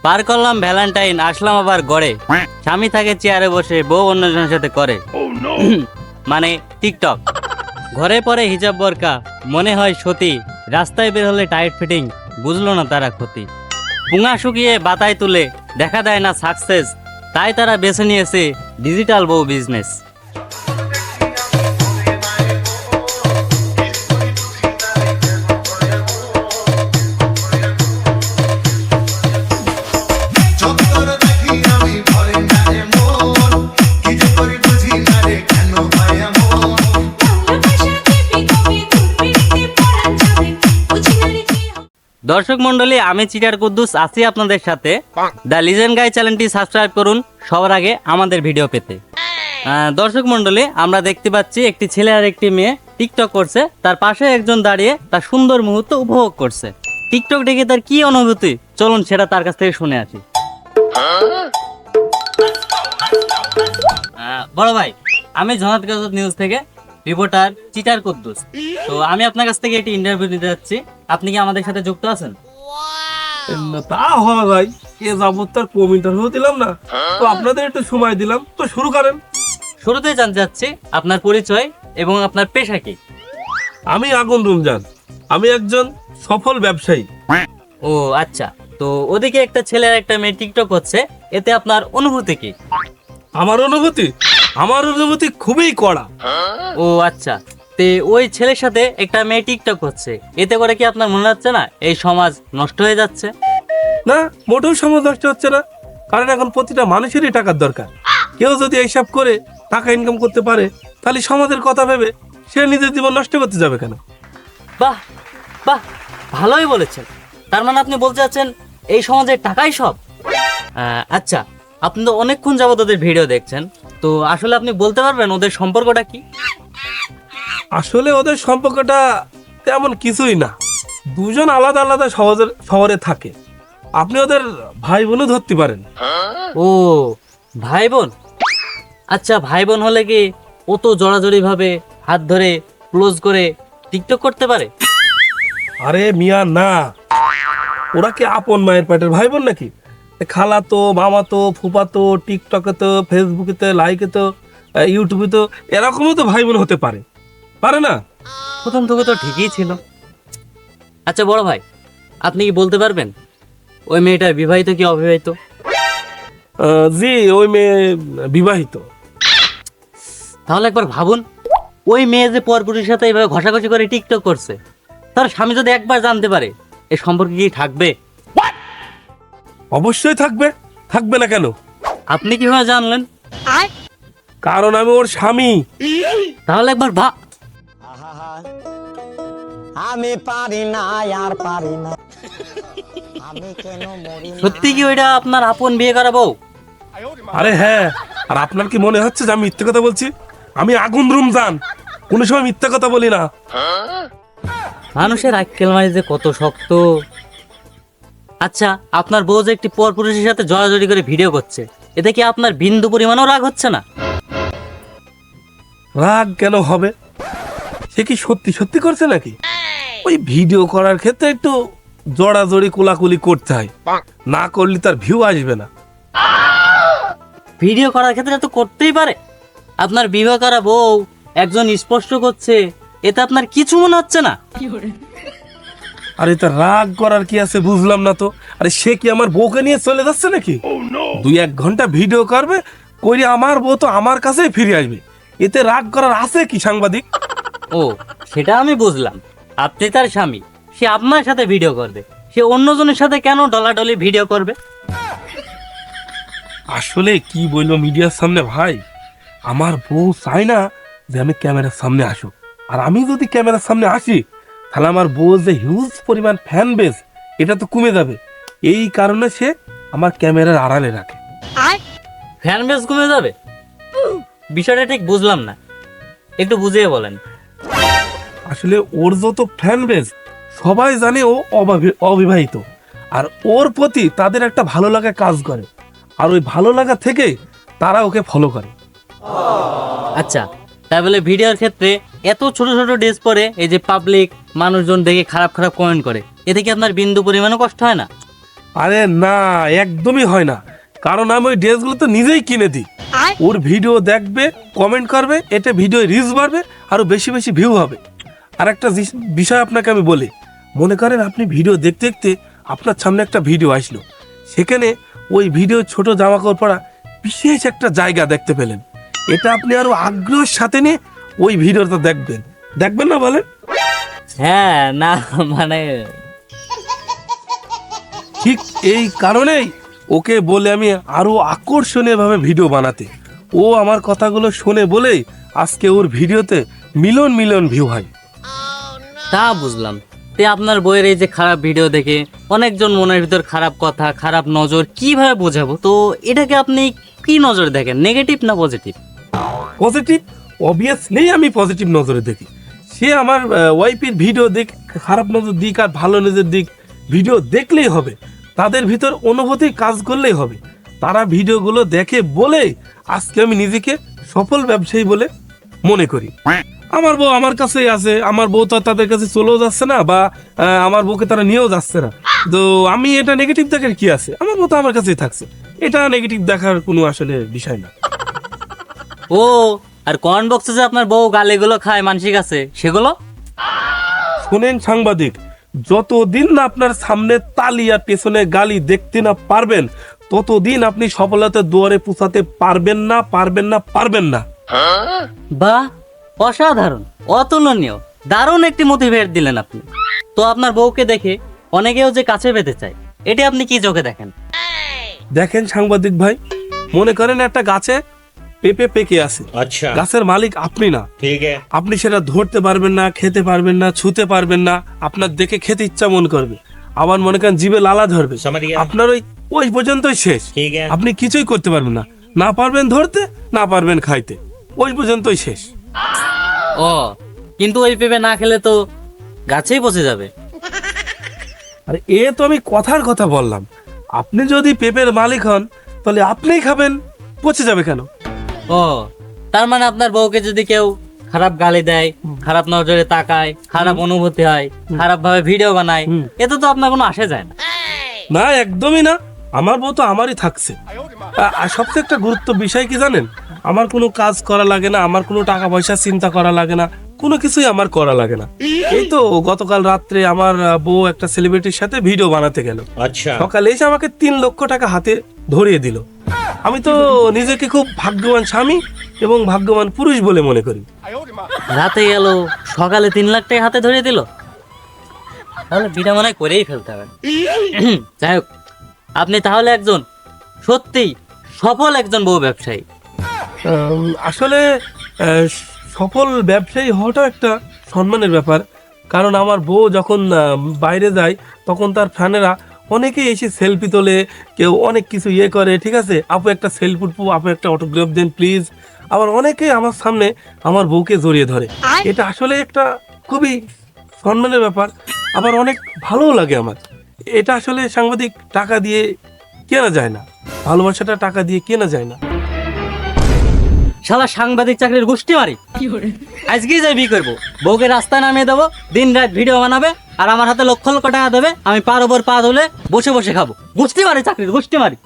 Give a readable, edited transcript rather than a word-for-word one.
পার করলাম ভ্যালেন্টাইন, আসলাম আবার গড়ে। স্বামী থাকে চেয়ারে বসে, বউ অন্যজনের সাথে করে মানে টিকটক। ঘরে পরে হিজাব বোরকা, মনে হয় সতী। রাস্তায় বের হলে টাইট ফিটিং, বুঝলো না তারা ক্ষতি। পুঙা শুকিয়ে বাতায় তুলে, দেখা দেয় না সাকসেস। তাই তারা বেছে নিয়েছে ডিজিটাল বউ বিজনেস। দর্শক মন্ডলী, আমি চিটার কুদ্দুস আছি আপনাদের সাথে। দ্য লিজেন্ড গাই চ্যানেলটি সাবস্ক্রাইব করুন সবার আগে আমাদের ভিডিও পেতে। দর্শক মন্ডলী, আমরা দেখতে পাচ্ছি একটি ছেলে আর একটি মেয়ে টিকটক করছে। তার পাশে একজন দাঁড়িয়ে তার সুন্দর মুহূর্ত উপভোগ করছে। টিকটক দেখে তার কি অনুভূতি, চলুন সেটা তার কাছ থেকে শুনে আসি। বড় ভাই, আমি জনাত গাজত নিউজ থেকে রিপোর্টার চিটার কুদ্দুস। তো আমি আপনার কাছ থেকে একটি ইন্টারভিউ দিতে যাচ্ছি, আপনি কি আমাদের সাথে যুক্ত আছেন? তা হয় ভাই, এ যাবত তার কম ইন্টারভিউ দিলাম না, তো আপনাদের একটু সময় দিলাম, তো শুরু করেন। শুরুতেই জানতে চাচ্ছি আপনার পরিচয় এবং আপনার পেশা কি। আমি আগুন রমজান, আমি একজন সফল ব্যবসায়ী। ও আচ্ছা, তো ওদিকে একটা ছেলে আর একটা মেয়ে টিকটক করছে, এতে আপনার অনুভূতি কি? আমার অনুভূতি খুবই কড়া। ও আচ্ছা, তে ওই ছেলের সাথে একটা মেয়ে টিকটক করছে, এতে করে কি আপনার মনে হচ্ছে না এই সমাজ নষ্ট হয়ে যাচ্ছে? না, মোটেও সমাজ নষ্ট হচ্ছে না, কারণ এখন প্রতিটা মানুষেরই টাকার দরকার। কেউ যদি এইসব করে টাকা ইনকাম করতে পারে, তাহলে সমাজের কথা ভেবে সে নিজের জীবন নষ্ট করতে যাবে কেন? বাহ বাহ, ভালোই বলেছেন। তার মানে আপনি বলতে চাচ্ছেন এই সমাজের টাকাই সব? আচ্ছা, আপনি তো অনেকক্ষণ যাবত ওদের ভিডিও দেখছেন, তো আসলে আপনি বলতে পারবেন ওদের সম্পর্কটা কি? আসলে ওদের সম্পর্কটা তেমন কিছুই না। দুজন আলাদা আলাদা শহরে থাকে। আপনি ওদের ভাই বোনও ধরতে পারেন। ও ভাই বোন, আচ্ছা ভাই বোন হলে কি ও তো জড়াজড়ি ভাবে হাত ধরে ক্লোজ করে টিকটক করতে পারে? আরে মিয়া না, ওরা কি আপন মায়ের পেটের ভাই বোন নাকি? খালাতো, মামাতো, ফুপাতো, টিকটকে তো, ফেসবুকে তো, লাইকে তো, ইউটিউবে তো এরকমও তো ভাই বোন হতে পারে, পারে না? প্রথম থেকে তো ঠিকই ছিল। আচ্ছা বড় ভাই, আপনি কি বলতে পারবেন ওই মেয়েটা বিবাহিত কি অবিবাহিত? জি, ওই মেয়ে বিবাহিত। তাহলে একবার ভাবুন, ওই মেয়ে যে পরপুরুষের সাথে এইভাবে ঘষাঘষি করে টিকটক করছে, তার স্বামী যদি একবার জানতে পারে, এই সম্পর্কে কি থাকবে? অবশ্যই থাকবে, থাকবে না কেন? আপনি কিভাবে জানলেন? কারণ আমি ওর স্বামী। তাহলে একবার আমি পারি না, আর পারি না, আমি কেন মরি না। সত্যি কি ওইটা আপনার আপন বিয়ে করা বউ? আরে হ্যাঁ, আর আপনার কি মনে হচ্ছে যে আমি মিথ্যে কথা বলছি? আমি আগুন রমজান, কোনো সময় মিথ্যে কথা বলি না। মানুষের আক্কেল মারি যে কত শক্ত। আচ্ছা, আপনার বউ যে একটি পরপুরুষের সাথে জড়াজড়ি করে ভিডিও করছে, এতে কি আপনার বিন্দু পরিমাণও রাগ হচ্ছে না? রাগ কেন হবে? সে কি সত্যি সত্যি করছে নাকি? ওই ভিডিও করার ক্ষেত্রে একটু জড়াজড়ি কোলাকুলি করতে হয়, না করলে তার ভিউ আসবে না। ভিডিও করার ক্ষেত্রে তো করতেই পারে। আপনার বিবাহ করা বউ একজন স্পষ্ট করছে, এতে আপনার কিছু মনে হচ্ছে না? আরে তার রাগ করার কি আছে বুঝলাম না তো। আরে সে কি আমার বউকে নিয়ে চলে যাচ্ছে নাকি? 2-1 ঘন্টা ভিডিও করবে, করে আমার বউ তো আমার কাছেই ফিরে আসবে, এতে রাগ করার আছে কি সাংবাদিক? ও, সেটা আমি বুঝলাম। আপনি তার স্বামী, সে আপনার সাথে ভিডিও করবে, সে অন্যজনের সাথে কেন ডলাডলি ভিডিও করবে? আসলে কি বলবো মিডিয়ার সামনে ভাই, আমার বউ চায় না যে আমি ক্যামেরার সামনে আসুক। আর আমি যদি ক্যামেরার সামনে আসি, তাহলে আমার বউ যে হিউজ পরিমাণ ফ্যান বেস, এটা তো কমে যাবে। এই কারণে সে আমার ক্যামেরার আড়ালে রাখে। ফ্যান বেস কমে যাবে? বিষয়টা ঠিক বুঝলাম না, একটু বুঝিয়ে বলেন। আসলে ওর যত ফ্যান বেস, সবাই জানে ও অবিবাহিত, আর ওর প্রতি তাদের একটা ভালো লাগা কাজ করে, আর ওই ভালো লাগা থেকে তারা ওকে ফলো করে। আচ্ছা, তাই বলে ভিডিওর ক্ষেত্রে এত ছোট ছোট ড্রেস পরে এই যে পাবলিক মানুষজন দেখে খারাপ খারাপ কমেন্ট করে, এতে কি আপনার বিন্দু পরিমাণও কষ্ট হয় না? আরে না, একদমই হয় না, কারণ আমি ওই ড্রেসগুলো তো নিজেই কিনে দিই। ওর ভিডিও দেখবে, কমেন্ট করবে, এতে ভিডিও রিচ বাড়বে, আরো বেশি বেশি ভিউ হবে। আর একটা বিষয় আপনাকে আমি বলি, মনে করেন আপনি ভিডিও দেখতে দেখতে আপনার সামনে একটা ভিডিও আসলো, সেখানে ওই ভিডিও ছোট জামা কাপড় পরা বিশেষ একটা জায়গা দেখতে পেলেন, এটা আপনি আরো আগ্রহের সাথে নিয়ে ওই ভিডিওটা দেখবেন, দেখবেন না বলেন? হ্যাঁ, না মানে ঠিক এই কারণেই ওকে বলে আমি আরো আকর্ষণীয় ভাবে ভিডিও বানাতে। ও আমার কথাগুলো শুনে বলেই আজকে ওর ভিডিওতে মিলিয়ন মিলিয়ন ভিউ হয়। তা বুঝলাম। তে আপনার বইয়ের এই যে খারাপ ভিডিও দেখে অনেকজন মনের ভিতর খারাপ কথা, খারাপ নজর, কিভাবে বোঝাবো? তো এটাকে আপনি কি নজর দেখেন, নেগেটিভ না পজিটিভ? পজিটিভ, অবভিয়াসলি আমি পজিটিভ নজরে দেখি। সে আমার ওয়াইফের ভিডিও দেখ, খারাপ নজর দিক আর ভালো নজর দিক, ভিডিও দেখলেই হবে, তাদের ভিতর অনুভূতি কাজ করলেই হবে। তারা ভিডিওগুলো দেখে বলে আজকে আমি নিজেকে সফল ব্যবসায়ী বলে মনে করি। আমার বউ আমার কাছেই আছে, আমার বউ তো আর তাদের কাছে চলেও যাচ্ছে না, বা আমার বউকে তারা নিয়েও যাচ্ছে না। তো আমি এটা নেগেটিভ দেখার কি আছে? আমার বউ তো আমার কাছেই থাকছে, এটা নেগেটিভ দেখার কোনো আসলে বিষয় না। ও, আর কমেন্ট বক্সে যে আপনার বউ গালিগুলো খায় মানসিক আছে, সেগুলো? শোনেন সাংবাদিক, যতদিন না আপনার সামনে তালি আর পেছনে গালি দেখতে না পারবেন, ততদিন আপনি সফলতার দুয়ারে পৌঁছাতে পারবেন না, পারবেন না, পারবেন না। বাহ, অসাধারণ, অতুলনীয়, দারুণ একটি মোটিভেট দিলেন আপনি। তো আপনার বউকে দেখে অনেকেও যে কাছে পেতে চায়, এটা আপনি কি চোখে দেখেন? দেখেন সাংবাদিক ভাই, মনে করেন একটা গাছে পেঁপে পেকে আছে, अच्छा গাছের মালিক আপনি না, ठीक है আপনি সেটা ধরতে পারবেন না, খেতে পারবেন না, ছুতে পারবেন না, আপনার দেখে খেতে ইচ্ছা মন করবে, আবার মনে করেন জিভে লালা ধরবে, समझ गया আপনার ওই ওই পর্যন্তই শেষ। ठीक है আপনি কিছুই করতে পারবেন না, না পারবেন ধরতে, না পারবেন খাইতে, ওই পর্যন্তই শেষ। ও, কিন্তু ওই পেঁপে না খেলে তো গাছেই পচে যাবে। আর এ তো আমি কথার কথা বললাম, আপনি যদি পেঁপের মালিক হন তাহলে আপনিই খাবেন, পচে যাবে কেন? ও, তার মানে আপনার বউকে যদি কেউ খারাপ গালি দেয়, খারাপ নজরে তাকায়, খারাপ অনুভূতি হয়, খারাপ ভাবে ভিডিও বানায়, এতে তো আপনার কোনো আসে যায় না। না, একদমই না, আমার বউ তো আমারই থাকছে। আর সবচেয়ে একটা গুরুত্ব বিষয় কি জানেন, আমার কোনো কাজ করা লাগে না, আমার কোনো টাকা পয়সা চিন্তা করা লাগে না, কোনো কিছুই আমার করা লাগে না। এই তো গতকাল রাত্রে আমার বউ একটা সেলিব্রিটির সাথে ভিডিও বানাতে গেল, अच्छा সকালে এসে আমাকে 3 লক্ষ টাকা হাতে ধরিয়ে দিল। আমি তো নিজেকে খুব ভাগ্যবান স্বামী এবং ভাগ্যবান পুরুষ বলে মনে করি। রাতে গেল, সকালে 3 লাখ টাকা হাতে ধরে দিল, তাহলে বিটা মনে হয় করেই ফেলতে হবে। যাই হোক, আপনি তাহলে একজন সত্যিই সফল একজন বউ ব্যবসায়ী। আসলে সফল ব্যবসায়ী হওয়াটা একটা সম্মানের ব্যাপার, কারণ আমার বউ যখন বাইরে যায় তখন তার ফ্যানেরা অনেকেই এসে সেলফি তোলে, কেউ অনেক কিছু ইয়ে করে, ঠিক আছে, আপু একটা সেলফি উঠবো, আপু একটা অটোগ্রাফ দেন প্লিজ। আবার অনেকেই আমার সামনে আমার বউকে জড়িয়ে ধরে, এটা আসলে একটা খুবই সম্মানের ব্যাপার, আবার অনেক ভালোও লাগে আমার। এটা আসলে সাংবাদিক টাকা দিয়ে কেনা যায় না, ভালোবাসাটা টাকা দিয়ে কেনা যায় না। শালা সাংবাদিক চাকরির গোষ্ঠী মারি, আজকেই যাই বিয়ে করবো, বউকে রাস্তায় নামিয়ে দেবো, দিন রাত ভিডিও বানাবে, আর আমার হাতে লক্ষ লক্ষ টাকা দেবে, আমি পার ওপর পা ধুলে বসে বসে খাবো। গোষ্ঠী মারি, চাকরির গোষ্ঠী মারি।